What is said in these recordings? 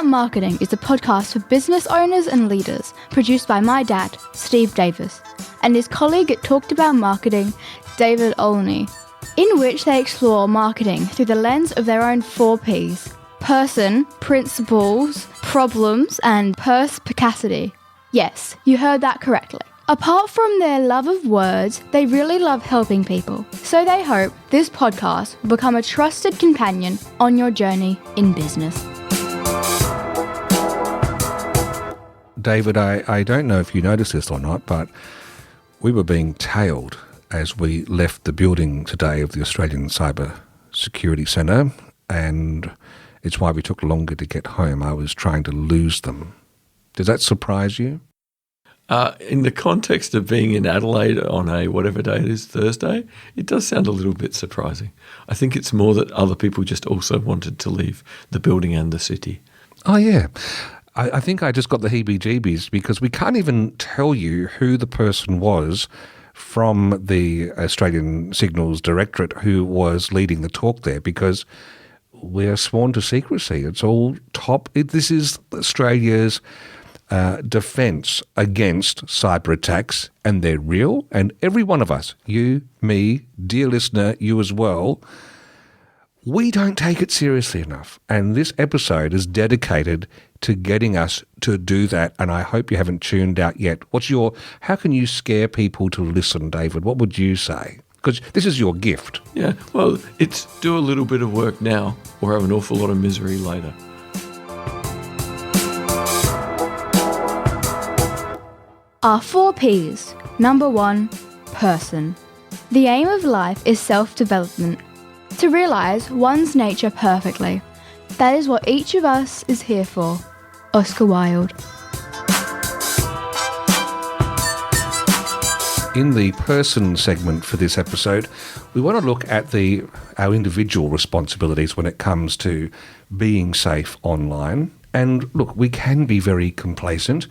Marketing is a podcast for business owners and leaders, produced by my dad, Steve Davis, and his colleague at Talked About Marketing, David Olney, in which they explore marketing through the lens of their own 4 Ps: person, principles, problems, and perspicacity. Yes, you heard that correctly. Apart from their love of words, they really love helping people. So they hope this podcast will become a trusted companion on your journey in business. David, I don't know if you noticed this or not, but we were being tailed as we left the building today of the Australian Cybersecurity Centre, and it's why we took longer to get home. I was trying to lose them. Does that surprise you? In the context of being in Adelaide on a whatever day it is, Thursday, it does sound a little bit surprising. I think it's more that other people just also wanted to leave the building and the city. Oh, yeah. I think I just got the heebie-jeebies because we can't even tell you who the person was from the Australian Signals Directorate who was leading the talk there because we're sworn to secrecy. It's all top. This is Australia's defence against cyber attacks, and they're real. And every one of us, you, me, dear listener, you as well, we don't take it seriously enough. And this episode is dedicated to getting us to do that. And I hope you haven't tuned out yet. How can you scare people to listen, David? What would you say? Because this is your gift. Yeah, well, it's do a little bit of work now or have an awful lot of misery later. Our 4 Ps. Number 1, person. The aim of life is self-development, to realise one's nature perfectly. That is what each of us is here for. Oscar Wilde. In the person segment for this episode, we want to look at our individual responsibilities when it comes to being safe online. And look, we can be very complacent.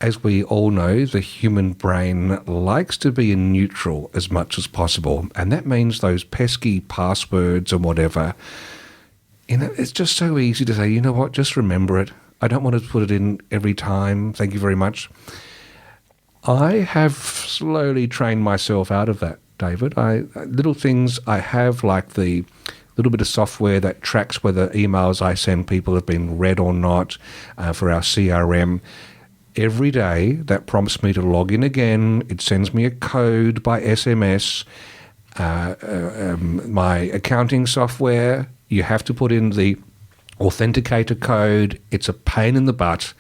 As we all know, the human brain likes to be in neutral as much as possible, and that means those pesky passwords or whatever, it's just so easy to say, you know what, just remember it. I don't want to put it in every time. Thank you very much. I have slowly trained myself out of that, David. Little things I have, like the little bit of software that tracks whether emails I send people have been read or not for our CRM. Every day, that prompts me to log in again. It sends me a code by SMS. My accounting software, you have to put in the authenticator code. It's a pain in the butt.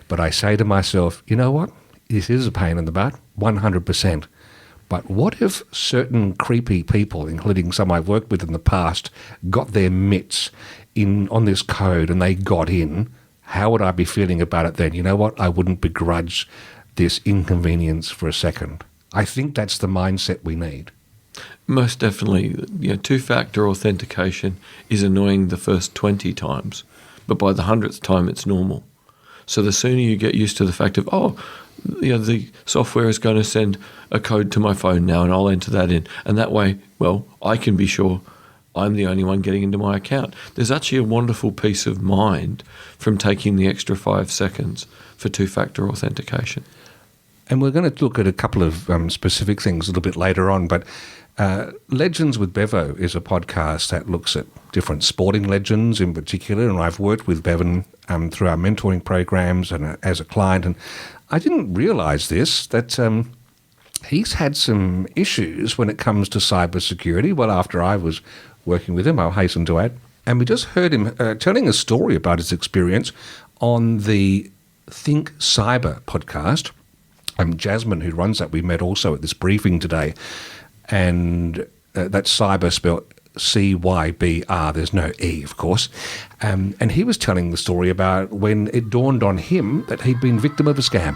But I say to myself, you know what? This is a pain in the butt, 100%. But what if certain creepy people, including some I've worked with in the past, got their mitts on this code and they got in? How would I be feeling about it then? You know what? I wouldn't begrudge this inconvenience for a second. I think that's the mindset we need. Most definitely. Two-factor authentication is annoying the first 20 times, but by the 100th time it's normal. So the sooner you get used to the fact of, the software is going to send a code to my phone now and I'll enter that in. And that way, I can be sure I'm the only one getting into my account. There's actually a wonderful peace of mind from taking the extra 5 seconds for two-factor authentication. And we're going to look at a couple of specific things a little bit later on, but Legends with Bevo is a podcast that looks at different sporting legends in particular, and I've worked with Bevan through our mentoring programs and as a client, and I didn't realise that he's had some issues when it comes to cybersecurity. Well, after I was working with him, I'll hasten to add. And we just heard him telling a story about his experience on the Think Cyber podcast. Jasmine, who runs that, we met also at this briefing today. And that's cyber spelled CYBR. There's no E, of course. And he was telling the story about when it dawned on him that he'd been victim of a scam.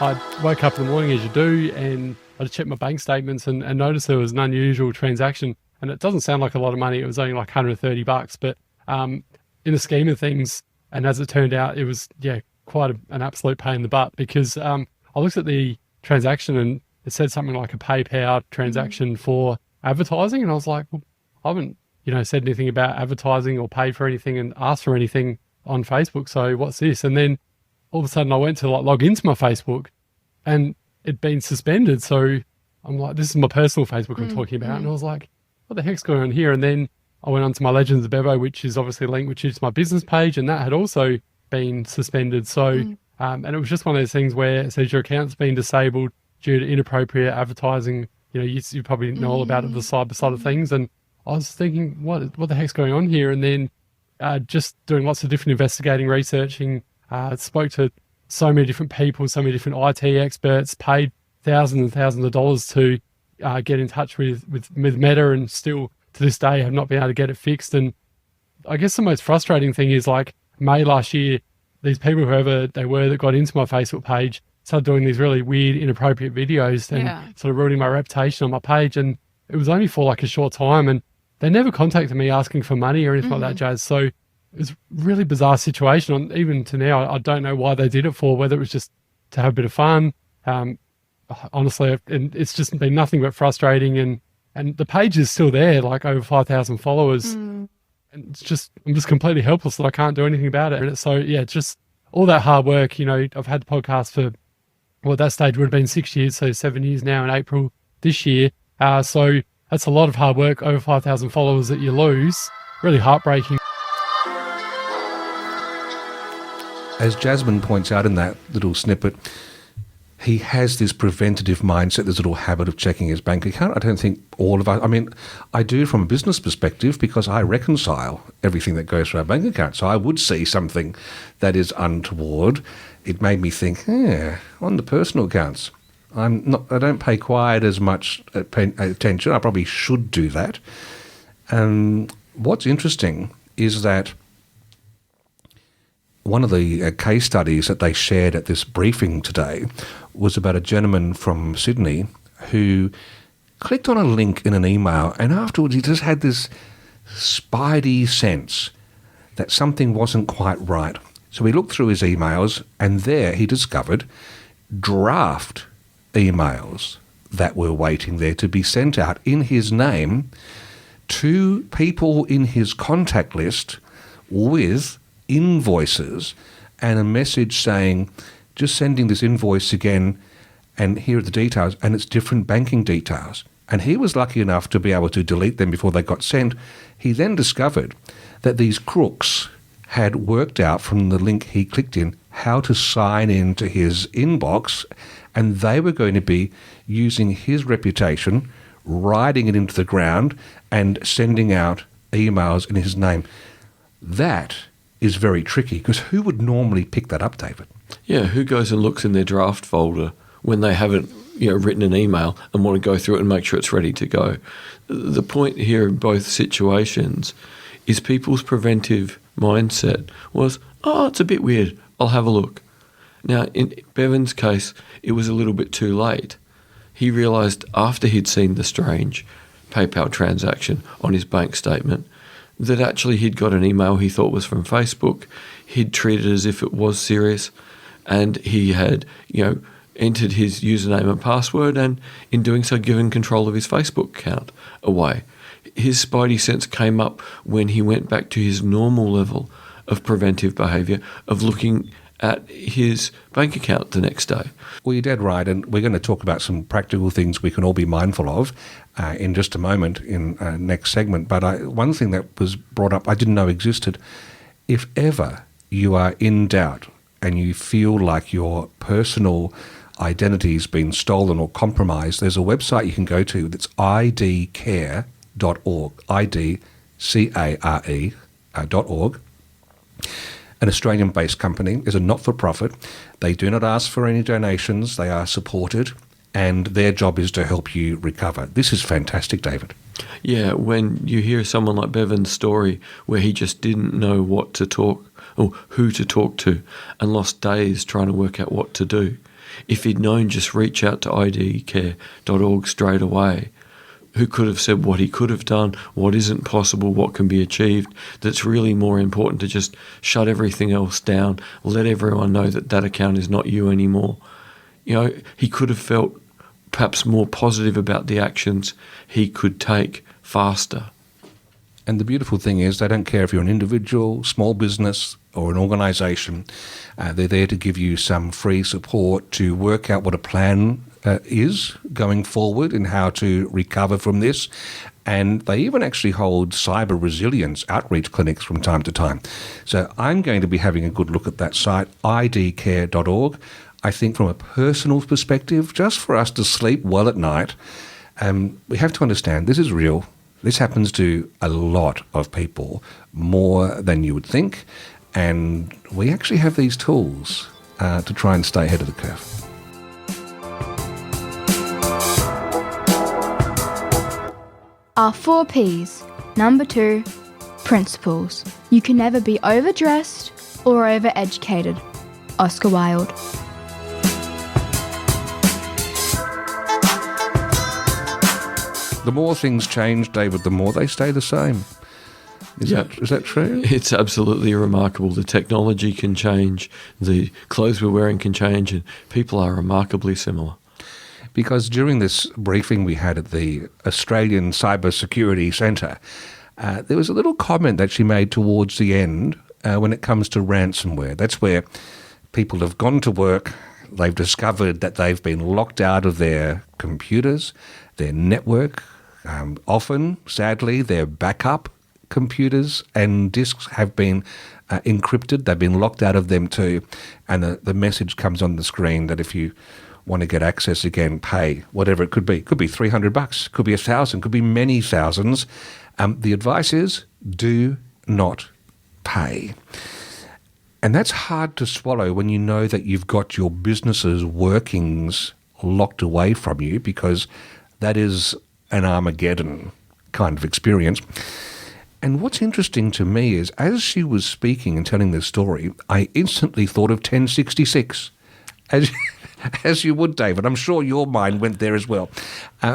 I woke up in the morning, as you do, and I just checked my bank statements and noticed there was an unusual transaction. And it doesn't sound like a lot of money. It was only like $130. But in the scheme of things, and as it turned out, it was, quite an absolute pain in the butt, because I looked at the transaction and it said something like a PayPal transaction for advertising. And I was like, well, I haven't, said anything about advertising or paid for anything and asked for anything on Facebook. So what's this? And then all of a sudden I went to log into my Facebook and it'd been suspended. So I'm like, this is my personal Facebook I'm talking about. And I was like, what the heck's going on here? And then I went onto my Legends of Bevo, which is obviously linked, which is my business page, and that had also been suspended. So, and it was just one of those things where it says your account's been disabled due to inappropriate advertising. You probably know all about it, the cyber side of things. And I was thinking, what the heck's going on here? And then just doing lots of different investigating, researching, spoke to so many different people, so many different IT experts, paid thousands and thousands of dollars to get in touch with Meta, and still to this day have not been able to get it fixed. And I guess the most frustrating thing is May last year, these people, whoever they were that got into my Facebook page, started doing these really weird, inappropriate videos and sort of ruining my reputation on my page. And it was only for a short time, and they never contacted me asking for money or anything like that, Jazz. So it was a really bizarre situation. And even to now, I don't know why they did it for, whether it was just to have a bit of fun. Honestly, and it's just been nothing but frustrating. And the page is still there, over 5,000 followers. And I'm just completely helpless that I can't do anything about it. And so, it's just all that hard work. I've had the podcast for, at that stage would have been 6 years, so 7 years now in April this year. So that's a lot of hard work, over 5,000 followers that you lose. Really heartbreaking. As Jasmine points out in that little snippet, he has this preventative mindset, this little habit of checking his bank account. I don't think all of us, I do from a business perspective because I reconcile everything that goes through our bank account. So I would see something that is untoward. It made me think, on the personal accounts, I don't pay quite as much attention. I probably should do that. What's interesting is that one of the case studies that they shared at this briefing today was about a gentleman from Sydney who clicked on a link in an email, and afterwards he just had this spidey sense that something wasn't quite right. So he looked through his emails, and there he discovered draft emails that were waiting there to be sent out in his name to people in his contact list with invoices and a message saying, just sending this invoice again, and here are the details, and it's different banking details. And he was lucky enough to be able to delete them before they got sent. He then discovered that these crooks had worked out from the link he clicked in how to sign into his inbox, and they were going to be using his reputation, riding it into the ground, and sending out emails in his name. That is very tricky, because who would normally pick that up, David? Yeah, who goes and looks in their draft folder when they haven't written an email and want to go through it and make sure it's ready to go? The point here in both situations is people's preventive mindset was, it's a bit weird, I'll have a look. Now, in Bevan's case, it was a little bit too late. He realised after he'd seen the strange PayPal transaction on his bank statement that actually he'd got an email he thought was from Facebook. He'd treated it as if it was serious, and he had, entered his username and password, and in doing so given control of his Facebook account away. His spidey sense came up when he went back to his normal level of preventive behaviour of looking at his bank account the next day. Well, you're dead right, and we're going to talk about some practical things we can all be mindful of in just a moment in next segment. But one thing that was brought up I didn't know existed. If ever you are in doubt and you feel like your personal identity has been stolen or compromised, there's a website you can go to that's idcare.org, idcare.org. An Australian-based company, is a not-for-profit. They do not ask for any donations. They are supported, and their job is to help you recover. This is fantastic, David. Yeah, when you hear someone like Bevan's story where he just didn't know what to talk or who to talk to and lost days trying to work out what to do. If he'd known, just reach out to idcare.org straight away. Who could have said what he could have done, what isn't possible, what can be achieved. That's really more important to just shut everything else down, let everyone know that that account is not you anymore. He could have felt perhaps more positive about the actions he could take faster. And the beautiful thing is they don't care if you're an individual, small business or an organisation. They're there to give you some free support to work out what a plan is going forward and how to recover from this. And they even actually hold cyber resilience outreach clinics from time to time. So I'm going to be having a good look at that site, idcare.org. I think from a personal perspective, just for us to sleep well at night, we have to understand this is real. This happens to a lot of people, more than you would think. And we actually have these tools to try and stay ahead of the curve. Our 4 Ps. Number 2, principles. You can never be overdressed or overeducated. Oscar Wilde. The more things change, David, the more they stay the same. Is that true? It's absolutely remarkable. The technology can change, the clothes we're wearing can change, and people are remarkably similar. Because during this briefing we had at the Australian Cybersecurity Centre, there was a little comment that she made towards the end when it comes to ransomware. That's where people have gone to work, they've discovered that they've been locked out of their computers, their network. Often, sadly, their backup computers and disks have been encrypted. They've been locked out of them too. And the message comes on the screen that if you want to get access again, pay whatever it could be. It could be $300, could be $1,000, could be many thousands. The advice is do not pay. And that's hard to swallow when you know that you've got your business's workings locked away from you, because that is an Armageddon kind of experience. And what's interesting to me is, as she was speaking and telling this story, I instantly thought of 1066. As you would, David. I'm sure your mind went there as well.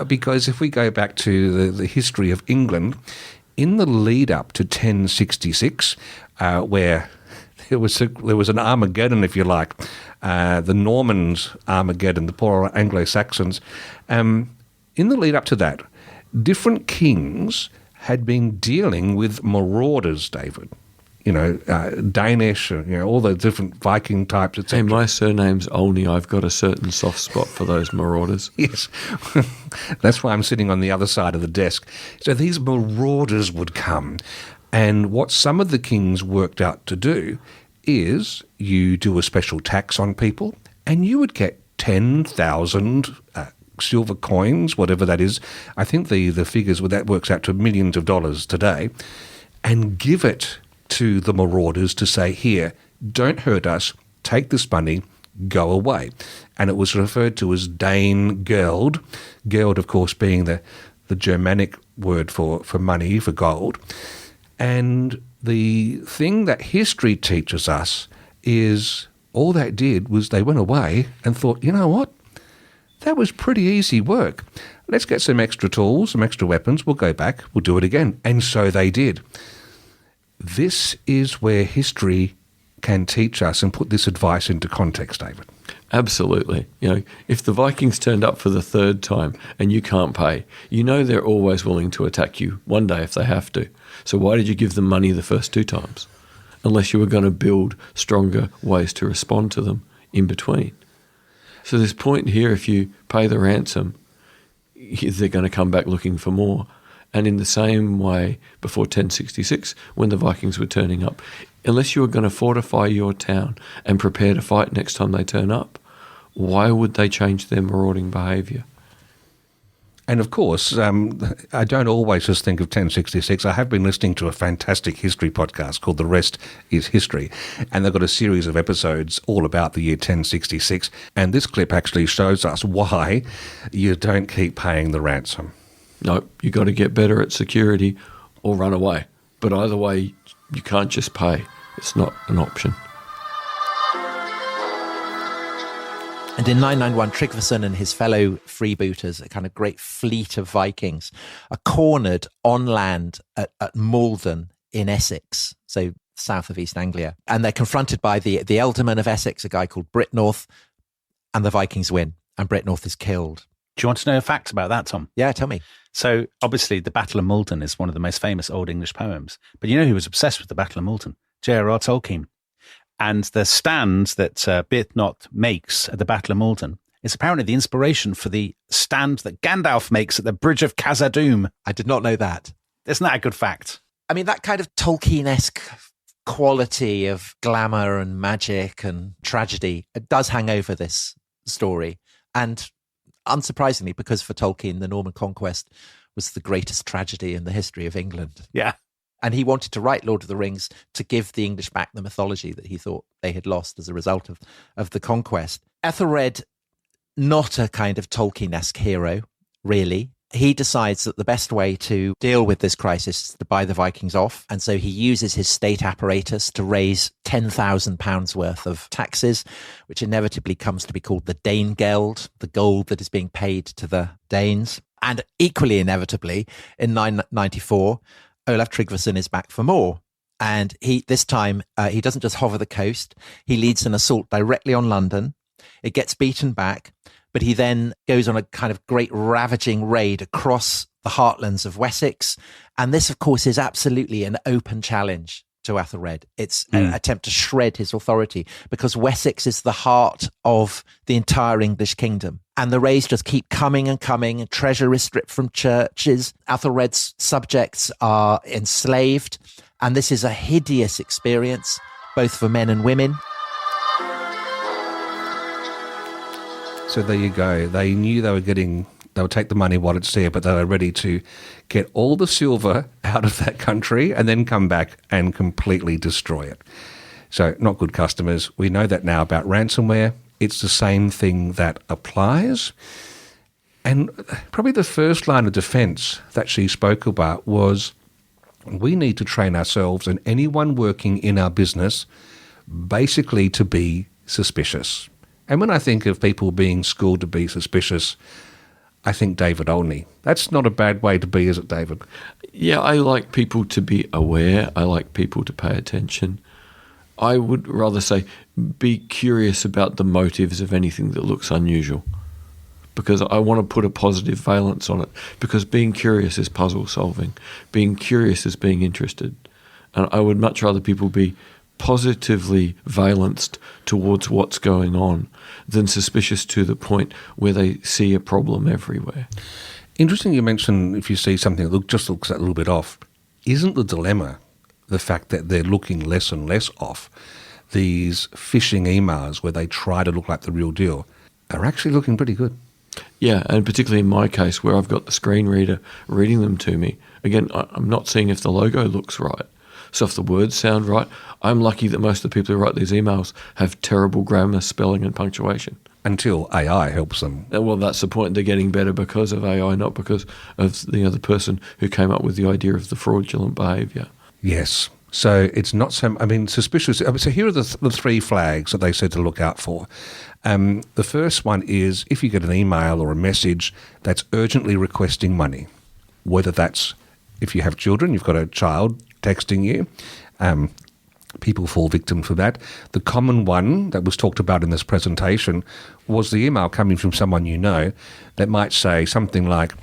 Because if we go back to the history of England, in the lead up to 1066, where there was an Armageddon, if you like, the Normans' Armageddon, the poor Anglo-Saxons, in the lead up to that, different kings had been dealing with marauders, David. Danish, all the different Viking types, etc. Hey, my surname's Olney. I've got a certain soft spot for those marauders. Yes. That's why I'm sitting on the other side of the desk. So these marauders would come, and what some of the kings worked out to do is you do a special tax on people, and you would get 10,000 silver coins, whatever that is. I think the figures, that works out to millions of dollars today, and give it to the marauders to say, here, don't hurt us, take this money, go away. And it was referred to as Danegeld. Geld, of course, being the Germanic word for money, for gold. And the thing that history teaches us is all that did was they went away and thought, you know what? That was pretty easy work. Let's get some extra tools, some extra weapons. We'll go back. We'll do it again. And so they did. This is where history can teach us and put this advice into context, David. Absolutely. If the Vikings turned up for the 3rd time and you can't pay, they're always willing to attack you one day if they have to. So why did you give them money the first 2 times? Unless you were going to build stronger ways to respond to them in between. So this point here, if you pay the ransom, they're going to come back looking for more. And in the same way, before 1066, when the Vikings were turning up, unless you were going to fortify your town and prepare to fight next time they turn up, why would they change their marauding behaviour? And of course, I don't always just think of 1066. I have been listening to a fantastic history podcast called The Rest is History, and they've got a series of episodes all about the year 1066. And this clip actually shows us why you don't keep paying the ransom. No, you got to get better at security or run away. But either way, you can't just pay. It's not an option. And in 991, Tryggvason and his fellow freebooters, a kind of great fleet of Vikings, are cornered on land at Malden in Essex, so south of East Anglia. And they're confronted by the Ealdorman of Essex, a guy called Britnorth, and the Vikings win, and Britnorth is killed. Do you want to know a fact about that, Tom? Yeah, tell me. So obviously the Battle of Maldon is one of the most famous Old English poems. But you know who was obsessed with the Battle of Maldon? J.R.R. Tolkien. And the stand that Birthnot makes at the Battle of Maldon is apparently the inspiration for the stand that Gandalf makes at the Bridge of Khazad-dûm. I did not know that. Isn't that a good fact? I mean, that kind of Tolkien-esque quality of glamour and magic and tragedy, it does hang over this story. And unsurprisingly, because for Tolkien, the Norman Conquest was the greatest tragedy in the history of England. Yeah. And he wanted to write Lord of the Rings to give the English back the mythology that he thought they had lost as a result of the conquest. Ethelred, not a kind of Tolkien-esque hero, really. He decides that the best way to deal with this crisis is to buy the Vikings off. And so he uses his state apparatus to raise £10,000 worth of taxes, which inevitably comes to be called the Danegeld, the gold that is being paid to the Danes. And equally inevitably, in 994, Olaf Tryggvason is back for more. And this time, he doesn't just hover the coast. He leads an assault directly on London. It gets beaten back, but he then goes on a kind of great ravaging raid across the heartlands of Wessex. And this, of course, is absolutely an open challenge to Ethelred. It's an attempt to shred his authority because Wessex is the heart of the entire English kingdom. And the raids just keep coming and coming, and treasure is stripped from churches. Ethelred's subjects are enslaved. And this is a hideous experience, both for men and women. So there you go. They knew they would take the money while it's there, but they were ready to get all the silver out of that country and then come back and completely destroy it. So not good customers. We know that now about ransomware. It's the same thing that applies. And probably the first line of defense that she spoke about was, we need to train ourselves and anyone working in our business basically to be suspicious. And when I think of people being schooled to be suspicious, I think David Olney. That's not a bad way to be, is it, David? Yeah, I like people to be aware. I like people to pay attention. I would rather say be curious about the motives of anything that looks unusual, because I want to put a positive valence on it, because being curious is puzzle solving. Being curious is being interested. And I would much rather people be positively valenced towards what's going on than suspicious to the point where they see a problem everywhere. Interesting you mentioned if you see something that just looks a little bit off. Isn't the dilemma the fact that they're looking less and less off? These phishing emails where they try to look like the real deal are actually looking pretty good. Yeah, and particularly in my case where I've got the screen reader reading them to me. Again, I'm not seeing if the logo looks right. So if the words sound right, I'm lucky that most of the people who write these emails have terrible grammar, spelling and punctuation. Until AI helps them. Well, that's the point. They're getting better because of AI, not because of the person who came up with the idea of the fraudulent behaviour. Yes. So it's not so, suspicious. So here are the three flags that they said to look out for. The first one is if you get an email or a message that's urgently requesting money, whether that's if you have children, you've got a child texting you. People fall victim to that. The common one that was talked about in this presentation was the email coming from someone you know that might say something like,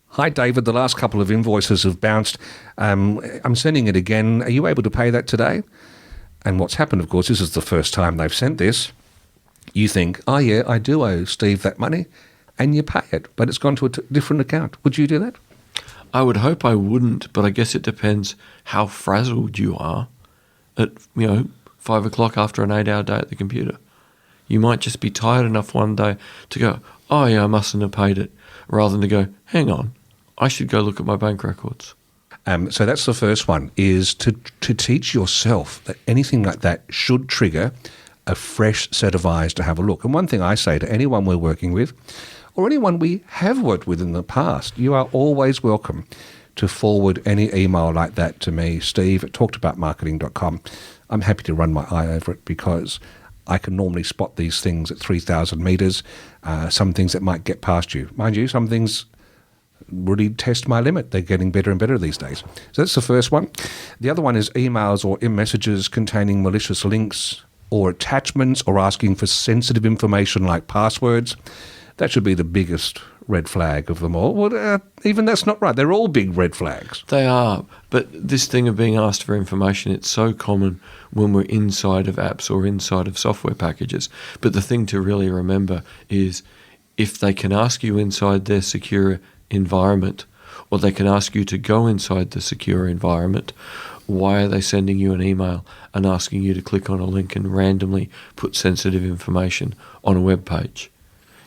"Hi, David, the last couple of invoices have bounced. I'm sending it again. Are you able to pay that today?" And what's happened, of course, this is the first time they've sent this. You think, "Oh, yeah, I do owe Steve that money," and you pay it, but it's gone to a different account. Would you do that? I would hope I wouldn't, but I guess it depends how frazzled you are at 5 o'clock after an 8-hour day at the computer. You might just be tired enough one day to go, "Oh yeah, I mustn't have paid it," rather than to go, "Hang on, I should go look at my bank records." So that's the first one, is to teach yourself that anything like that should trigger a fresh set of eyes to have a look. And one thing I say to anyone we're working with, or anyone we have worked with in the past, you are always welcome to forward any email like that to me, Steve at talkedaboutmarketing.com. I'm happy to run my eye over it because I can normally spot these things at 3,000 metres, some things that might get past you. Mind you, some things really test my limit. They're getting better and better these days. So that's the first one. The other one is emails or messages containing malicious links or attachments or asking for sensitive information like passwords. That should be the biggest red flag of them all. Well, even that's not right. They're all big red flags. They are. But this thing of being asked for information, it's so common when we're inside of apps or inside of software packages. But the thing to really remember is if they can ask you inside their secure environment, or they can ask you to go inside the secure environment, why are they sending you an email and asking you to click on a link and randomly put sensitive information on a web page?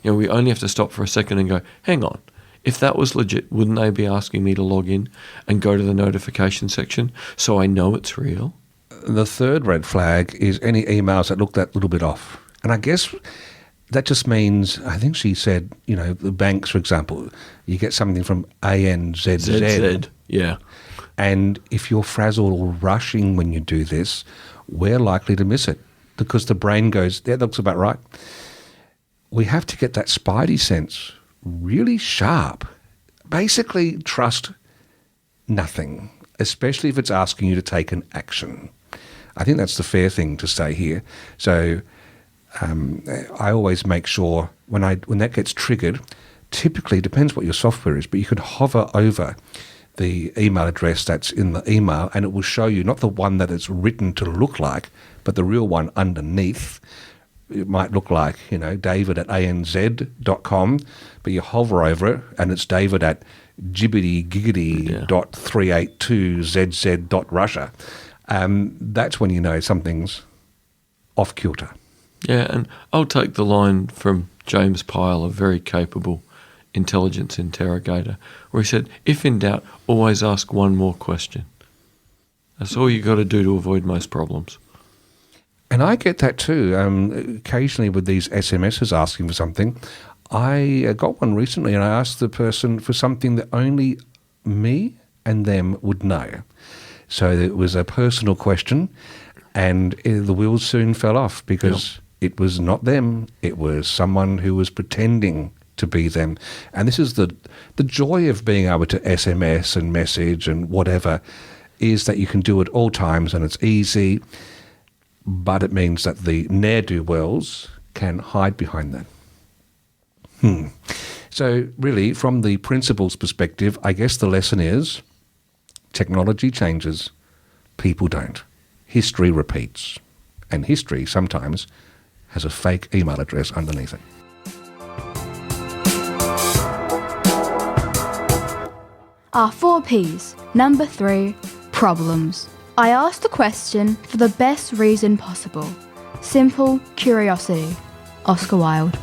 You know, we only have to stop for a second and go, hang on, if that was legit, wouldn't they be asking me to log in and go to the notification section so I know it's real? The third red flag is any emails that look that little bit off. And I guess that just means, I think she said, you know, the banks, for example, you get something from ANZZ. ZZ, yeah. And if you're frazzled or rushing when you do this, we're likely to miss it because the brain goes, that looks about right. We have to get that spidey sense really sharp. Basically, trust nothing, especially if it's asking you to take an action. I think that's the fair thing to say here. So I always make sure when that gets triggered, typically, it depends what your software is, but you could hover over the email address that's in the email and it will show you not the one that it's written to look like, but the real one underneath. It might look like, you know, david@anz.com, but you hover over it and it's david at gibbity-giggity.382zz.russia. That's when you know something's off kilter. Yeah, and I'll take the line from James Pyle, a very capable intelligence interrogator, where he said, if in doubt, always ask one more question. That's all you got to do to avoid most problems. And I get that too. Occasionally with these SMSs asking for something, I got one recently and I asked the person for something that only me and them would know. So it was a personal question and the wheels soon fell off because it was not them. It was someone who was pretending to be them. And this is the joy of being able to SMS and message and whatever, is that you can do it all times and it's easy. But it means that the ne'er-do-wells can hide behind that. So really, from the principal's perspective, I guess the lesson is technology changes, people don't. History repeats. And history sometimes has a fake email address underneath it. Our 4 Ps. Number 3, problems. I asked the question for the best reason possible. Simple curiosity. Oscar Wilde.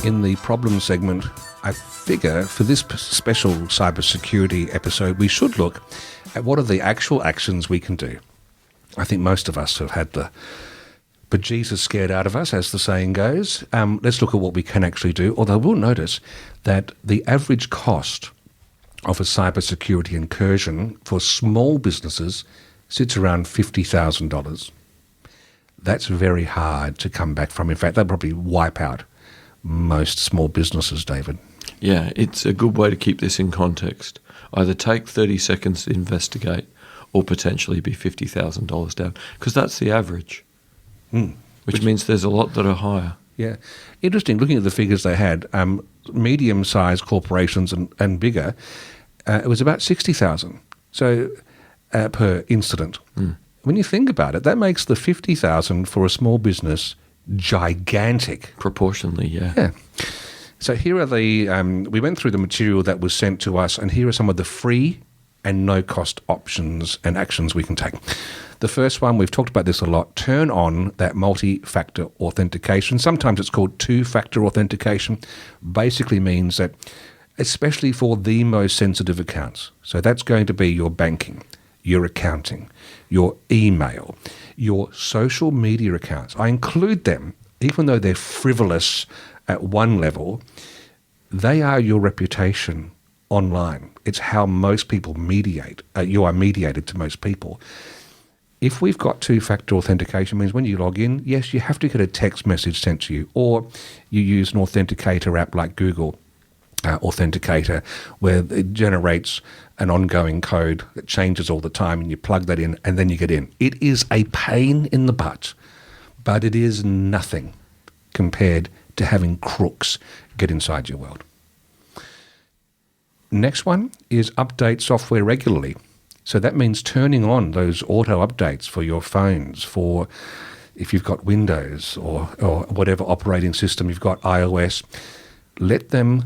In the problem segment, I figure for this special cybersecurity episode, we should look at what are the actual actions we can do. I think most of us have had the bejesus scared out of us, as the saying goes. Let's look at what we can actually do, although we'll notice that the average cost of a cybersecurity incursion for small businesses sits around $50,000. That's very hard to come back from. In fact, they'll probably wipe out most small businesses, David. Yeah, it's a good way to keep this in context. Either take 30 seconds to investigate or potentially be $50,000 down, because that's the average, which means there's a lot that are higher. Yeah. Interesting, looking at the figures they had, medium-sized corporations and bigger, it was about 60,000 per incident. When you think about it, that makes the 50,000 for a small business gigantic. Proportionally, yeah. Yeah. So here are the, we went through the material that was sent to us, and here are some of the free and no-cost options and actions we can take. The first one, we've talked about this a lot, turn on that multi-factor authentication. Sometimes it's called two-factor authentication. Basically means that, especially for the most sensitive accounts, so that's going to be your banking, your accounting, your email, your social media accounts. I include them, even though they're frivolous at one level, they are your reputation online. It's how most people mediate. You are mediated to most people. If we've got two-factor authentication, means when you log in, yes, you have to get a text message sent to you, or you use an authenticator app like Google Authenticator, where it generates an ongoing code that changes all the time, and you plug that in, and then you get in. It is a pain in the butt, but it is nothing compared to having crooks get inside your world. Next one is update software regularly. So that means turning on those auto updates for your phones, for if you've got Windows or whatever operating system you've got, iOS. Let them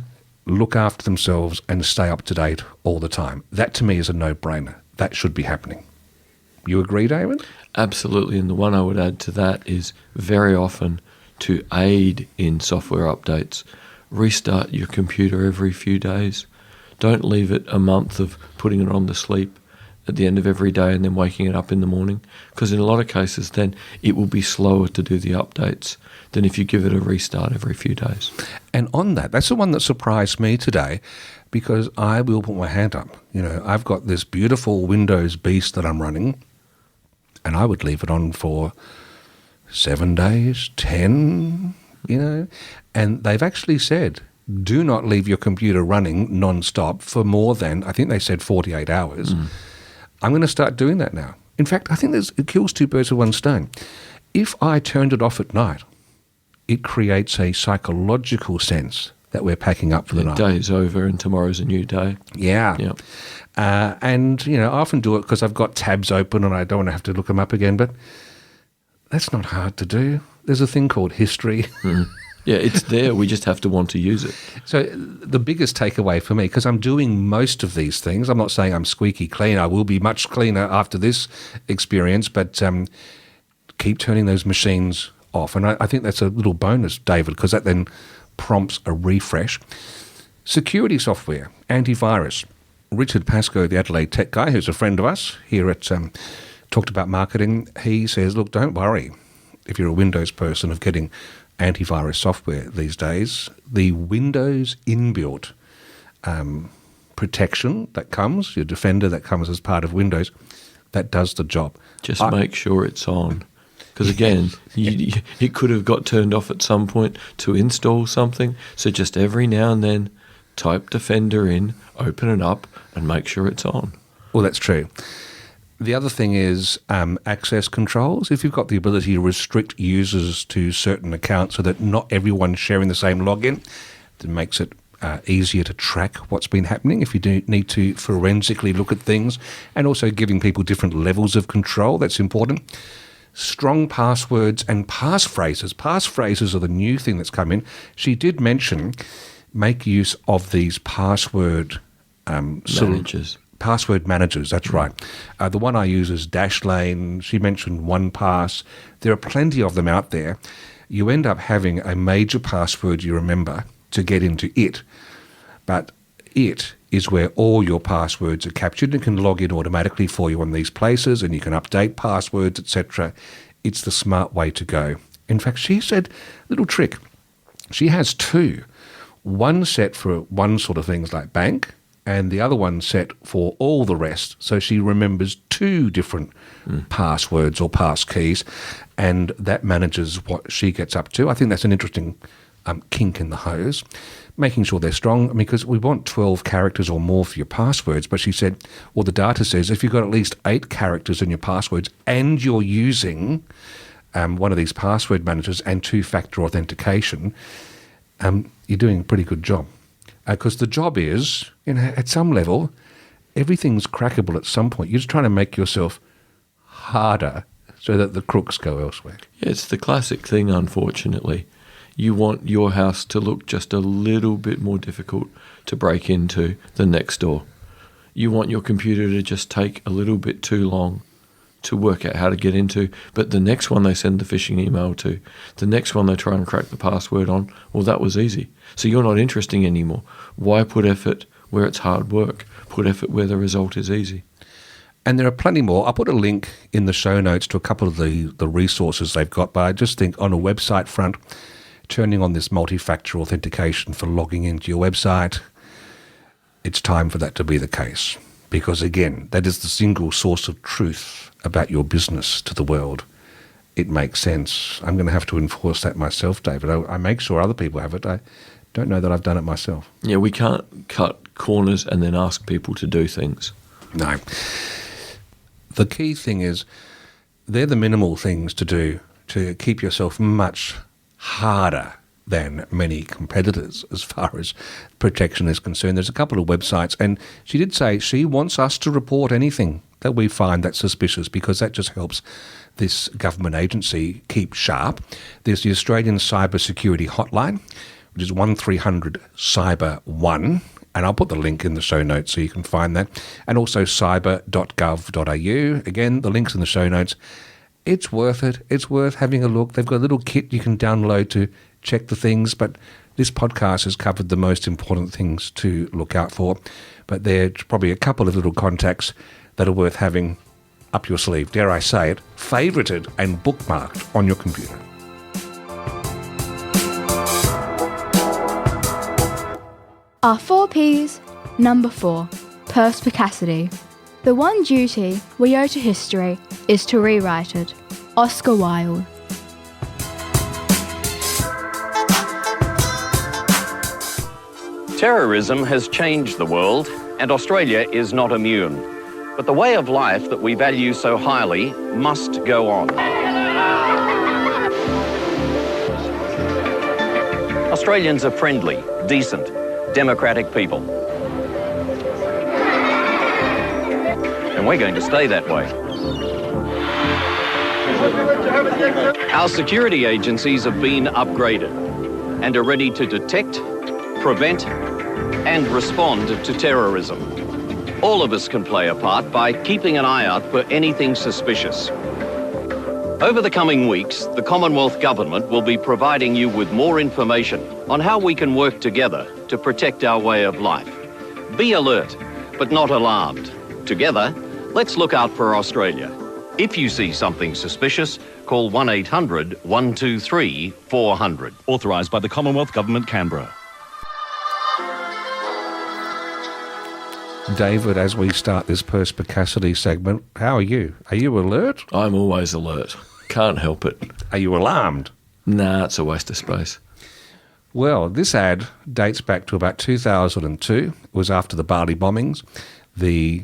look after themselves and stay up to date all the time. That to me is a no-brainer. That should be happening. You agree, David? Absolutely. And the one I would add to that is very often to aid in software updates, restart your computer every few days. Don't leave it a month of putting it on the sleep at the end of every day and then waking it up in the morning, because in a lot of cases then it will be slower to do the updates than if you give it a restart every few days. And on that, that's the one that surprised me today, because I will put my hand up. You know, I've got this beautiful Windows beast that I'm running, and I would leave it on for 7 days, 10, you know, and they've actually said, do not leave your computer running non-stop for more than, I think they said 48 hours. I'm going to start doing that now. In fact, I think it kills two birds with one stone. If I turned it off at night, it creates a psychological sense that we're packing up for the night. The day's over and tomorrow's a new day. Yeah. Yep. And, you know, I often do it because I've got tabs open and I don't want to have to look them up again, but that's not hard to do. There's a thing called history. Yeah, it's there. We just have to want to use it. So the biggest takeaway for me, because I'm doing most of these things, I'm not saying I'm squeaky clean. I will be much cleaner after this experience, but keep turning those machines off. And I think that's a little bonus, David, because that then prompts a refresh. Security software, antivirus. Richard Pascoe, the Adelaide tech guy, who's a friend of us here at Talked About Marketing, he says, look, don't worry if you're a Windows person of getting antivirus software these days. The Windows inbuilt protection that comes, your Defender that comes as part of Windows, that does the job. Just make sure it's on. Because again, it could have got turned off at some point to install something. So just every now and then, type Defender in, open it up, and make sure it's on. Well, that's true. The other thing is access controls. If you've got the ability to restrict users to certain accounts so that not everyone's sharing the same login, it makes it easier to track what's been happening if you do need to forensically look at things, and also giving people different levels of control. That's important. Strong passwords and passphrases. Passphrases are the new thing that's come in. She did mention make use of these password Managers. Password managers, that's right. The one I use is Dashlane. She mentioned OnePass. There are plenty of them out there. You end up having a major password you remember to get into it, but it is where all your passwords are captured and can log in automatically for you on these places, and you can update passwords, etc. It's the smart way to go. In fact, she said, little trick, she has two. One set for one sort of things like bank, and the other one set for all the rest. So she remembers two different passwords or pass keys, and that manages what she gets up to. I think that's an interesting kink in the hose, making sure they're strong, because we want 12 characters or more for your passwords. But she said, well, the data says if you've got at least 8 characters in your passwords and you're using one of these password managers and two-factor authentication, you're doing a pretty good job. Because the job is, you know, at some level, everything's crackable at some point. You're just trying to make yourself harder so that the crooks go elsewhere. Yeah, it's the classic thing, unfortunately. You want your house to look just a little bit more difficult to break into than next door. You want your computer to just take a little bit too long to work out how to get into, but the next one they send the phishing email to, the next one they try and crack the password on, well, that was easy. So you're not interesting anymore. Why put effort where it's hard work? Put effort where the result is easy. And there are plenty more. I'll put a link in the show notes to a couple of the resources they've got, but I just think on a website front, turning on this multi-factor authentication for logging into your website, it's time for that to be the case. Because again, that is the single source of truth about your business to the world. It makes sense. I'm going to have to enforce that myself, David. I make sure other people have it. I don't know that I've done it myself. Yeah, we can't cut corners and then ask people to do things. No. The key thing is, they're the minimal things to do to keep yourself much harder than many competitors as far as protection is concerned. There's a couple of websites, and she did say she wants us to report anything that we find that's suspicious, because that just helps this government agency keep sharp. There's the Australian Cybersecurity hotline, which is 1300 Cyber 1, and I'll put the link in the show notes so you can find that, and also cyber.gov.au. Again, the link's in the show notes. It's worth it. It's worth having a look. They've got a little kit you can download to check the things, but this podcast has covered the most important things to look out for. But there's probably a couple of little contacts that are worth having up your sleeve, dare I say it, favorited and bookmarked on your computer. Our 4 Ps. Number 4. Perspicacity. The one duty we owe to history is to rewrite it. Oscar Wilde. Terrorism has changed the world, and Australia is not immune. But the way of life that we value so highly must go on. Australians are friendly, decent, democratic people. And we're going to stay that way. Our security agencies have been upgraded and are ready to detect, prevent, and respond to terrorism. All of us can play a part by keeping an eye out for anything suspicious. Over the coming weeks, the Commonwealth Government will be providing you with more information on how we can work together to protect our way of life. Be alert, but not alarmed. Together, let's look out for Australia. If you see something suspicious, call 1800 123 400. Authorised by the Commonwealth Government, Canberra. David, as we start this perspicacity segment, how are you? Are you alert? I'm always alert. Can't help it. Are you alarmed? Nah, it's a waste of space. Well, this ad dates back to about 2002. It was after the Bali bombings. The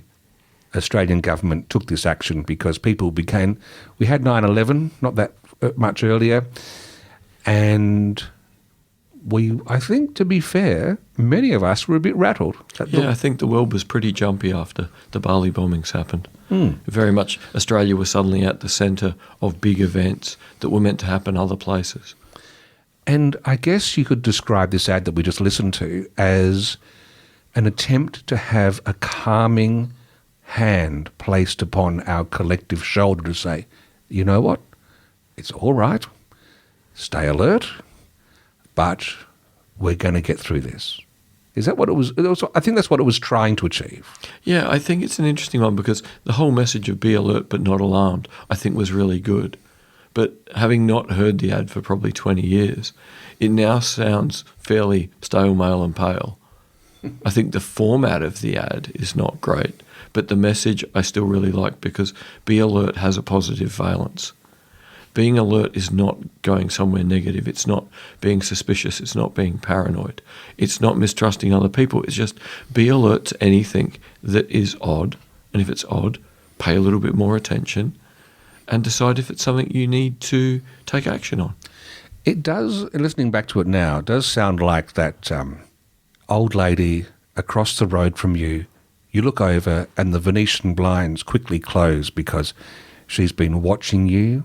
Australian government took this action because people became... We had 9/11, not that much earlier, and I think, to be fair, many of us were a bit rattled. I think the world was pretty jumpy after the Bali bombings happened. Very much Australia was suddenly at the centre of big events that were meant to happen other places. And I guess you could describe this ad that we just listened to as an attempt to have a calming hand placed upon our collective shoulder to say, you know what, it's all right, stay alert, but we're going to get through this. Is that what it was? I think that's what it was trying to achieve. Yeah, I think it's an interesting one because the whole message of be alert but not alarmed, I think, was really good. But having not heard the ad for probably 20 years, it now sounds fairly stale, male and pale. I think the format of the ad is not great, but the message I still really like because be alert has a positive valence. Being alert is not going somewhere negative. It's not being suspicious. It's not being paranoid. It's not mistrusting other people. It's just be alert to anything that is odd. And if it's odd, pay a little bit more attention and decide if it's something you need to take action on. It does, listening back to it now, it does sound like that old lady across the road from you. You look over and the Venetian blinds quickly close because she's been watching you.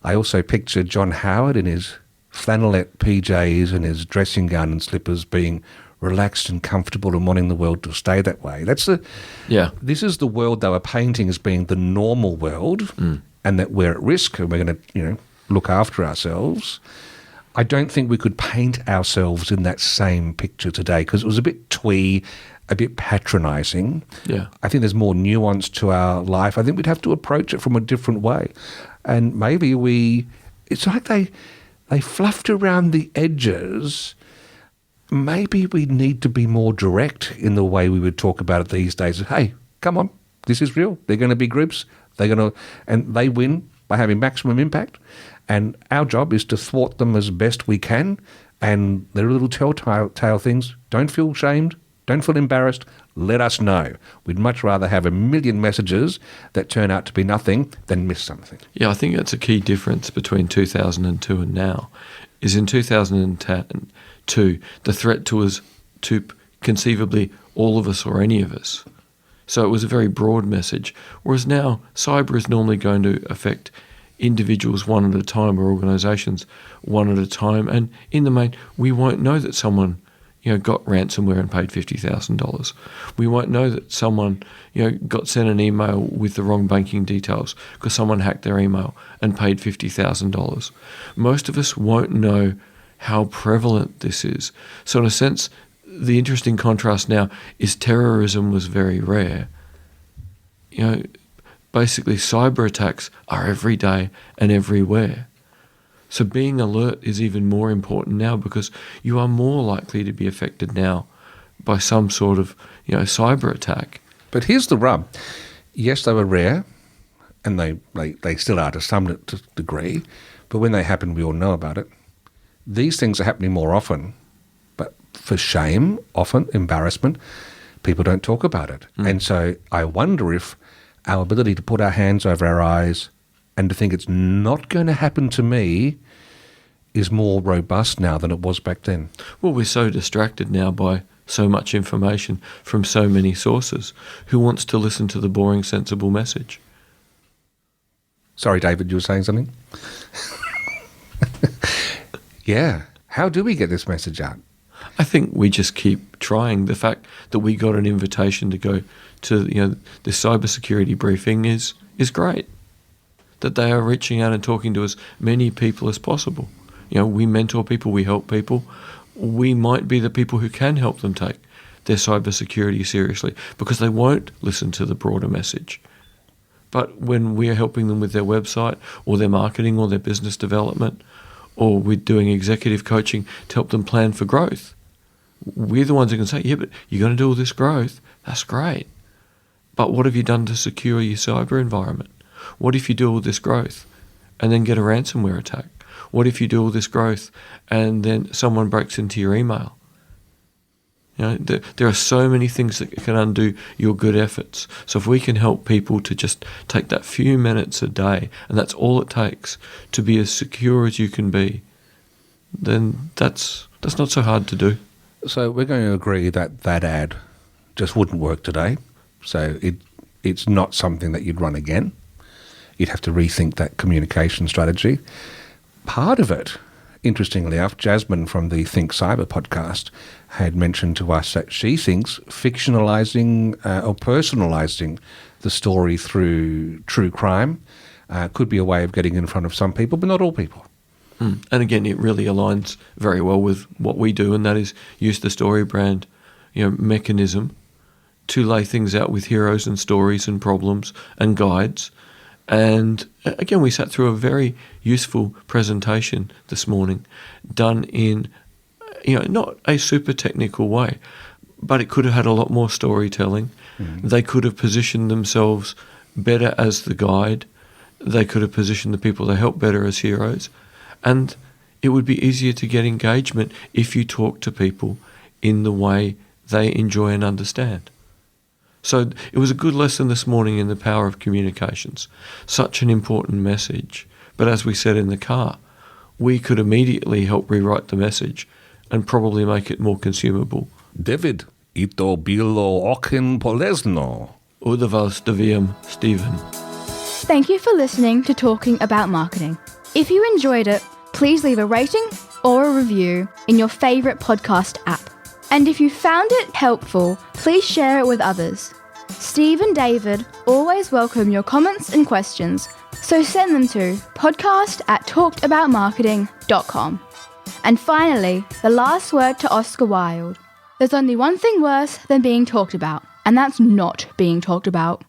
I also picture John Howard in his flannelette PJs and his dressing gown and slippers being relaxed and comfortable and wanting the world to stay that way. This is the world they were painting as being the normal world and that we're at risk and we're going to, look after ourselves. I don't think we could paint ourselves in that same picture today because it was a bit twee, a bit patronising. Yeah. I think there's more nuance to our life. I think we'd have to approach it from a different way. And maybe it's like they fluffed around the edges. Maybe we need to be more direct in the way we would talk about it these days. Hey, come on, this is real. They're going to be groups. And they win by having maximum impact. And our job is to thwart them as best we can. And there are little telltale things. Don't feel shamed. Don't feel embarrassed. Let us know. We'd much rather have a million messages that turn out to be nothing than miss something. Yeah, I think that's a key difference between 2002 and now, is in 2002, the threat was to conceivably all of us or any of us. So it was a very broad message, whereas now cyber is normally going to affect individuals one at a time or organisations one at a time, and in the main, we won't know that someone got ransomware and paid $50,000. We won't know that someone got sent an email with the wrong banking details because someone hacked their email and paid $50,000. Most of us won't know how prevalent this is. So in a sense, the interesting contrast now is terrorism was very rare. Basically cyber attacks are every day and everywhere. So being alert is even more important now because you are more likely to be affected now by some sort of cyber attack. But here's the rub. Yes, they were rare, and they still are to some degree, but when they happen, we all know about it. These things are happening more often, but for shame, often, embarrassment, people don't talk about it. And so I wonder if our ability to put our hands over our eyes and to think it's not going to happen to me is more robust now than it was back then. Well, we're so distracted now by so much information from so many sources. Who wants to listen to the boring, sensible message? Sorry, David, you were saying something? Yeah. How do we get this message out? I think we just keep trying. The fact that we got an invitation to go to the cybersecurity briefing is great. That they are reaching out and talking to as many people as possible. We mentor people, we help people. We might be the people who can help them take their cybersecurity seriously because they won't listen to the broader message. But when we are helping them with their website or their marketing or their business development, or we're doing executive coaching to help them plan for growth, we're the ones who can say, yeah, but you're going to do all this growth. That's great. But what have you done to secure your cyber environment? What if you do all this growth and then get a ransomware attack? What if you do all this growth and then someone breaks into your email? There are so many things that can undo your good efforts. So if we can help people to just take that few minutes a day, and that's all it takes to be as secure as you can be, then that's not so hard to do. So we're going to agree that ad just wouldn't work today. So it's not something that you'd run again. You'd have to rethink that communication strategy. Part of it, interestingly enough, Jasmine from the Think Cyber podcast had mentioned to us that she thinks fictionalizing or personalizing the story through true crime could be a way of getting in front of some people, but not all people. And again, it really aligns very well with what we do, and that is use the story brand mechanism to lay things out with heroes and stories and problems and guides. And again, we sat through a very useful presentation this morning, done in, not a super technical way, but it could have had a lot more storytelling. Mm-hmm. They could have positioned themselves better as the guide. They could have positioned the people they help better as heroes. And it would be easier to get engagement if you talk to people in the way they enjoy and understand. So it was a good lesson this morning in the power of communications. Such an important message. But as we said in the car, we could immediately help rewrite the message and probably make it more consumable. David, ito bilo okin polezno. Udavals deviam, Stephen. Thank you for listening to Talking About Marketing. If you enjoyed it, please leave a rating or a review in your favourite podcast app. And if you found it helpful, please share it with others. Steve and David always welcome your comments and questions, so send them to podcast@talkedaboutmarketing.com. And finally, the last word to Oscar Wilde. There's only one thing worse than being talked about, and that's not being talked about.